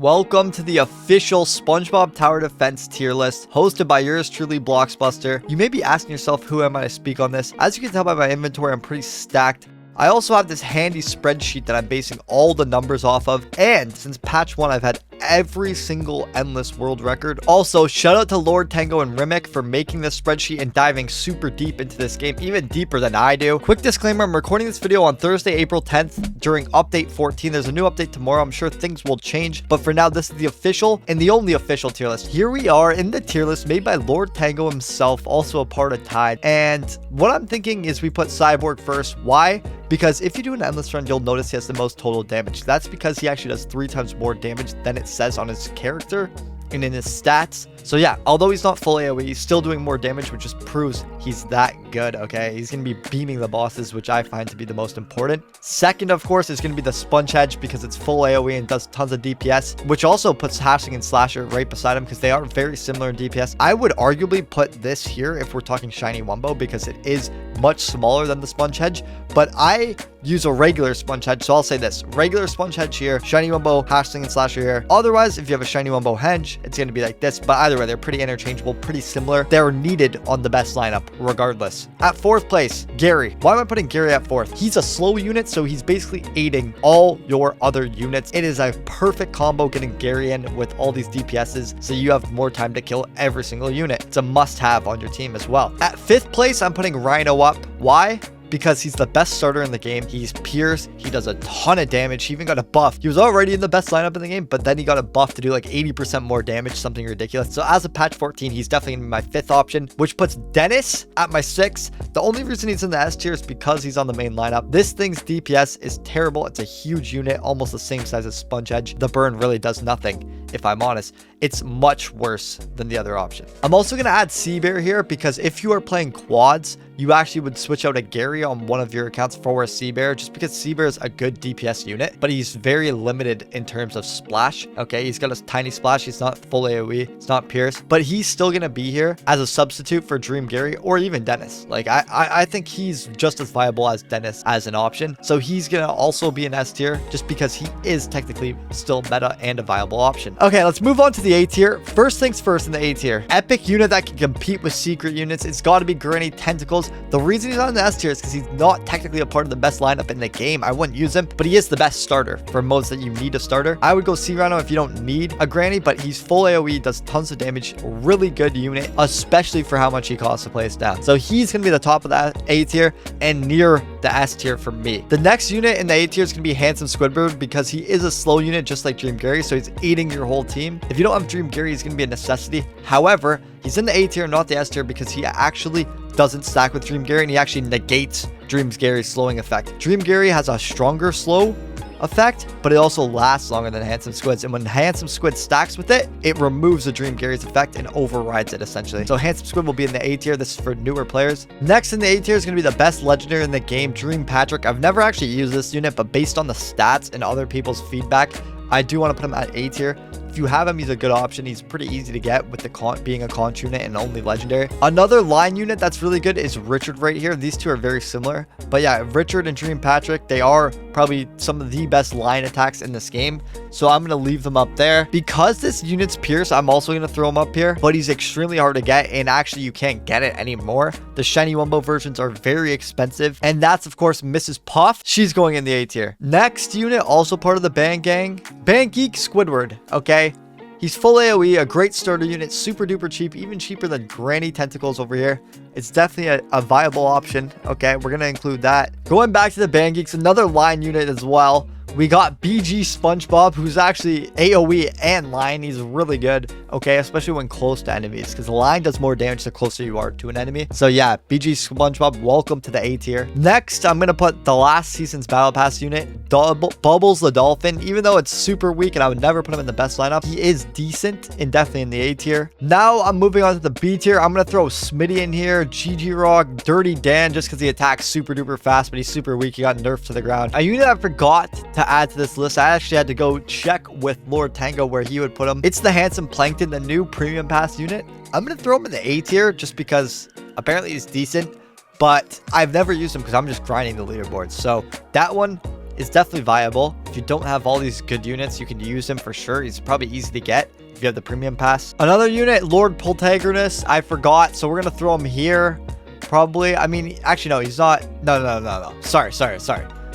Welcome to the official SpongeBob Tower Defense tier list, hosted by yours truly, Bloxbuster. You may be asking yourself, who am I to speak on this? As you can tell by my inventory, I'm pretty stacked. I also have this handy spreadsheet that I'm basing all the numbers off of, and since patch 1, I've had every single endless world record. Also, shout out to Lord Tango and Rimic for making this spreadsheet and diving super deep into this game, even deeper than I do. Quick disclaimer, I'm recording this video on Thursday, April 10th during update 14. There's a new update tomorrow. I'm sure things will change, but for now, this is the official and the only official tier list. Here we are in the tier list made by Lord Tango himself, also a part of Tide. And what I'm thinking is we put Cyborg first. Why? Because if you do an endless run, you'll notice he has the most total damage. That's because he actually does 3 times more damage than it says on his character and in his stats. So yeah, although he's not full AoE, he's still doing more damage, which just proves he's that good, okay? He's going to be beaming the bosses, which I find to be the most important. Second, of course, is going to be the Sponge Hedge because it's full AoE and does tons of DPS, which also puts Hashing and Slasher right beside him because they are very similar in DPS. I would arguably put this here if we're talking Shiny Wumbo because it is much smaller than the Sponge Hedge, but I use a regular Sponge Hedge, so I'll say this. Regular Sponge Hedge here, Shiny Wumbo, Hashing and Slasher here. Otherwise, if you have a Shiny Wumbo Hedge, it's going to be like this, but either way, they're pretty interchangeable, pretty similar. They're needed on the best lineup, regardless. At 4th place, Gary. Why am I putting Gary at 4th? He's a slow unit, so he's basically aiding all your other units. It is a perfect combo getting Gary in with all these DPSs, so you have more time to kill every single unit. It's a must-have on your team as well. At 5th place, I'm putting Rhino up. Why? Because he's the best starter in the game. He's Pierce. He does a ton of damage. He even got a buff. He was already in the best lineup in the game, but then he got a buff to do like 80% more damage, something ridiculous. So as of patch 14, he's definitely gonna be my 5th option, which puts Dennis at my 6th. The only reason he's in the S tier is because he's on the main lineup. This thing's DPS is terrible. It's a huge unit, almost the same size as Sponge Edge. The burn really does nothing, if I'm honest. It's much worse than the other option. I'm also going to add Seabear here because if you are playing quads, you actually would switch out a Gary on one of your accounts for a Seabear just because Seabear is a good DPS unit, but he's very limited in terms of splash. Okay, he's got a tiny splash. He's not full AoE. It's not Pierce, but he's still going to be here as a substitute for Dream Gary or even Dennis. Like I think he's just as viable as Dennis as an option. So he's going to also be an S tier just because he is technically still meta and a viable option. Okay, let's move on to the A tier. First things first in the A tier. Epic unit that can compete with secret units. It's got to be Granny Tentacles. The reason he's on the S tier is because he's not technically a part of the best lineup in the game. I wouldn't use him, but he is the best starter for modes that you need a starter. I would go Sea Rhino if you don't need a Granny, but he's full AoE, does tons of damage, really good unit, especially for how much he costs to place down. So he's going to be the top of that A tier and near the S tier for me. The next unit in the A tier is going to be Handsome Squidward because he is a slow unit just like Dream Gary, so he's aiding your whole team. If you don't have Dream Gary, he's going to be a necessity. However, he's in the A tier, not the S tier, because he actually doesn't stack with Dream Gary and he actually negates Dream Gary's slowing effect. Dream Gary has a stronger slow effect, but it also lasts longer than Handsome Squid's, and when Handsome Squid stacks with it, it removes the Dream Gary's effect and overrides it essentially. So Handsome Squid will be in the A tier. This is for newer players. Next in the A tier is going to be the best legendary in the game, Dream Patrick. I've never actually used this unit, but based on the stats and other people's feedback, I do want to put him at A tier. If you have him, he's a good option. He's pretty easy to get with the being a conch unit and only legendary. Another line unit that's really good is Richard right here. These two are very similar, but yeah, Richard and Dream Patrick, they are probably some of the best line attacks in this game, so I'm going to leave them up there. Because this unit's Pierce, I'm also going to throw him up here, but he's extremely hard to get, and actually you can't get it anymore. The Shiny Wumbo versions are very expensive, and that's of course Mrs. Puff. She's going in the A tier. Next unit, also part of the Band Gang, Band Geek Squidward. Okay, he's full AoE, a great starter unit, super duper cheap, even cheaper than Granny Tentacles over here. It's definitely a viable option. Okay, we're going to include that. Going back to the Band Geeks, another line unit as well. We got BG SpongeBob, who's actually AoE and line. He's really good, okay, especially when close to enemies, because the line does more damage the closer you are to an enemy. So yeah, BG SpongeBob, welcome to the A tier. Next, I'm going to put the last season's Battle Pass unit, Bubbles the Dolphin. Even though it's super weak and I would never put him in the best lineup, he is decent and definitely in the A tier. Now I'm moving on to the B tier. I'm going to throw Smitty in here, GG Rock, Dirty Dan, just because he attacks super duper fast, but he's super weak. He got nerfed to the ground. A unit I forgot to add to this list, I actually had to go check with Lord Tango where he would put him. It's the Handsome Plankton, the new premium pass unit. I'm going to throw him in the A tier just because apparently he's decent, but I've never used him because I'm just grinding the leaderboards. So that one, is definitely viable. If you don't have all these good units, you can use him for sure. He's probably easy to get if you have the premium pass. Another unit, Lord Protagonist. I forgot, so we're gonna throw him here. Probably. I mean, actually, no, he's not. No. Sorry.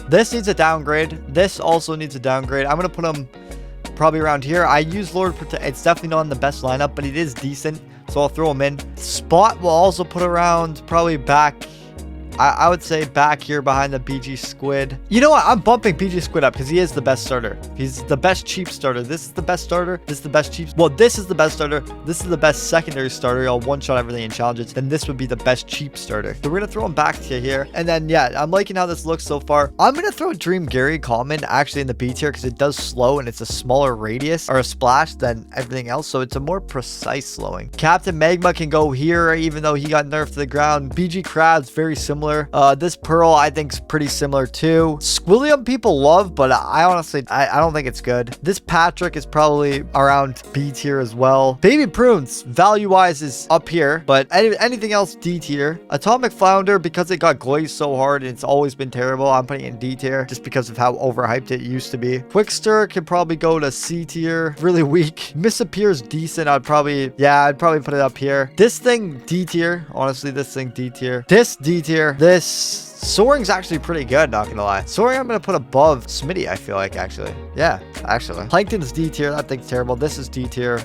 This needs a downgrade. This also needs a downgrade. I'm gonna put him probably around here. I use Lord Protagonist. It's definitely not in the best lineup, but it is decent, so I'll throw him in. Spot will also put around probably back. I would say back here behind the BG Squid. You know what? I'm bumping BG Squid up because he is the best starter. He's the best cheap starter. This is the best starter. This is the best cheap. Well, this is the best starter. This is the best secondary starter. I'll one-shot everything in challenges. Then this would be the best cheap starter. So we're going to throw him back to here. And then, yeah, I'm liking how this looks so far. I'm going to throw Dream Gary Common actually in the B tier because it does slow and it's a smaller radius or a splash than everything else. So it's a more precise slowing. Captain Magma can go here even though he got nerfed to the ground. BG Crab's very similar. This Pearl I think is pretty similar too. Squillium people love, but I honestly I don't think it's good. This Patrick is probably around B tier as well. Baby Prunes value wise is up here, but anything else D tier. Atomic Flounder, because it got glazed so hard and it's always been terrible, I'm putting it in D tier just because of how overhyped it used to be. Quickster could probably go to C tier. Really weak. Misappears decent. I'd probably put it up here. This thing D tier. Honestly, this thing D tier. This D tier. This Soaring's actually pretty good, not gonna lie. Soaring I'm gonna put above Smitty, I feel like, actually. Yeah, actually. Plankton's D tier. That thing's terrible. This is D tier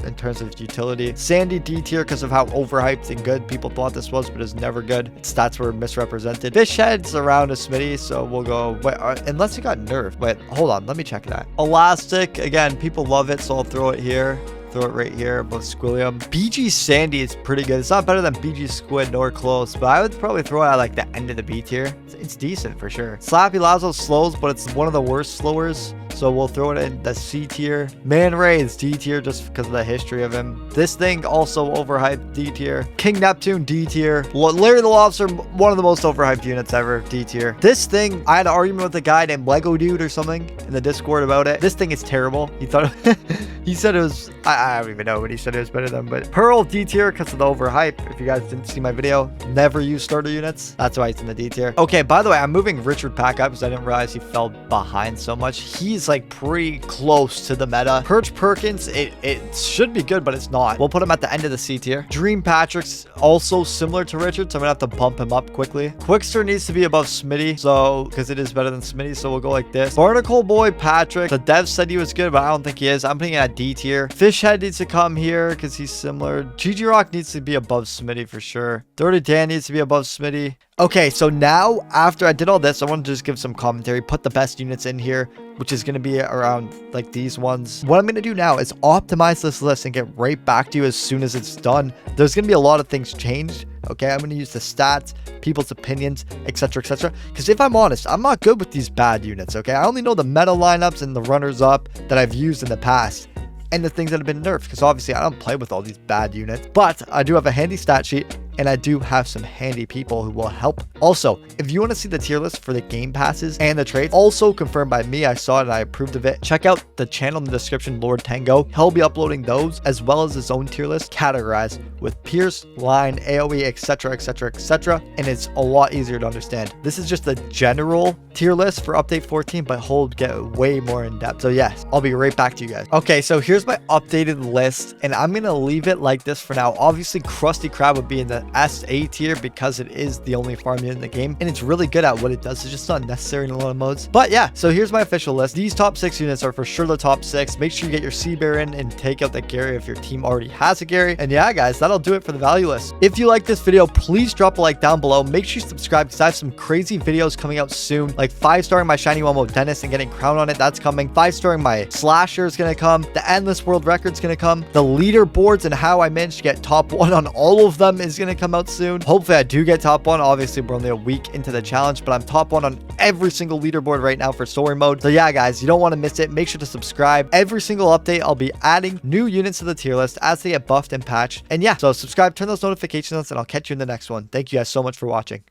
in terms of utility. Sandy D tier because of how overhyped and good people thought this was, but it's never good. Its stats were misrepresented. Fishhead's around a Smitty, so we'll go. Wait, unless it got nerfed. Wait, hold on. Let me check that. Elastic, again, people love it, so I'll throw it here. Throw it right here above Squillium. BG Sandy is pretty good. It's not better than BG Squid nor close, but I would probably throw it at like the end of the B tier. It's decent for sure. Slappy Lazo slows, but it's one of the worst slowers, so we'll throw it in the C tier. Man Ray is D tier just because of the history of him. This thing also overhyped, D tier. King Neptune D tier. Larry the Lobster, one of the most overhyped units ever, D tier. This thing, I had an argument with a guy named Lego Dude or something in the Discord about it. This thing is terrible. He thought he said it was, I don't even know what he said it was better than, but Pearl D tier because of the overhype. If you guys didn't see my video, never use starter units. That's why it's in the D tier. Okay, by the way, I'm moving Richard Pack up because I didn't realize he fell behind so much. He's like pretty close to the meta. Perch Perkins, it should be good, but it's not. We'll put him at the end of the C tier. Dream Patrick's also similar to Richard, so I'm gonna have to bump him up quickly. Quickster needs to be above Smitty, so because it is better than Smitty, so we'll go like this. Barnacle Boy Patrick, the dev said he was good, but I don't think he is. I'm putting it at D tier. Fishhead needs to come here because he's similar. GG Rock needs to be above Smitty for sure. Dirty Dan needs to be above Smitty. Okay, so now after I did all this, I want to just give some commentary, put the best units in here, which is going to be around like these ones. What I'm going to do now is optimize this list and get right back to you as soon as it's done. There's going to be a lot of things changed. Okay, I'm going to use the stats, people's opinions, etc, etc. Because if I'm honest, I'm not good with these bad units. Okay, I only know the meta lineups and the runners up that I've used in the past, and the things that have been nerfed, because obviously I don't play with all these bad units. But I do have a handy stat sheet, and I do have some handy people who will help. Also, if you want to see the tier list for the game passes and the trades, also confirmed by me, I saw it and I approved of it, check out the channel in the description, Lord Tango. He'll be uploading those as well as his own tier list categorized with Pierce, Line, AoE, etc, etc, etc, and it's a lot easier to understand. This is just the general tier list for update 14, but he'll get way more in depth. So yes, I'll be right back to you guys. Okay, so here's my updated list, and I'm gonna leave it like this for now. Obviously, Krusty Krab would be in the SA tier because it is the only farm unit in the game, and it's really good at what it does. It's just not necessary in a lot of modes. But yeah, so here's my official list. These top 6 units are for sure the top 6. Make sure you get your Sea Bear in and take out the Gary if your team already has a Gary. And yeah, guys, that'll do it for the value list. If you like this video, please drop a like down below. Make sure you subscribe because I have some crazy videos coming out soon, like 5-starring my shiny Momo Dennis and getting crown on it. That's coming. 5-starring my Slasher is gonna come. The Endless World Record's gonna come. The leaderboards and how I managed to get top 1 on all of them is gonna come out soon. Hopefully I do get top 1. Obviously we're only a week into the challenge, but I'm top 1 on every single leaderboard right now for story mode. So yeah, guys, you don't want to miss it. Make sure to subscribe. Every single update I'll be adding new units to the tier list as they get buffed and patched. And yeah, so subscribe, turn those notifications on, and I'll catch you in the next one. Thank you guys so much for watching.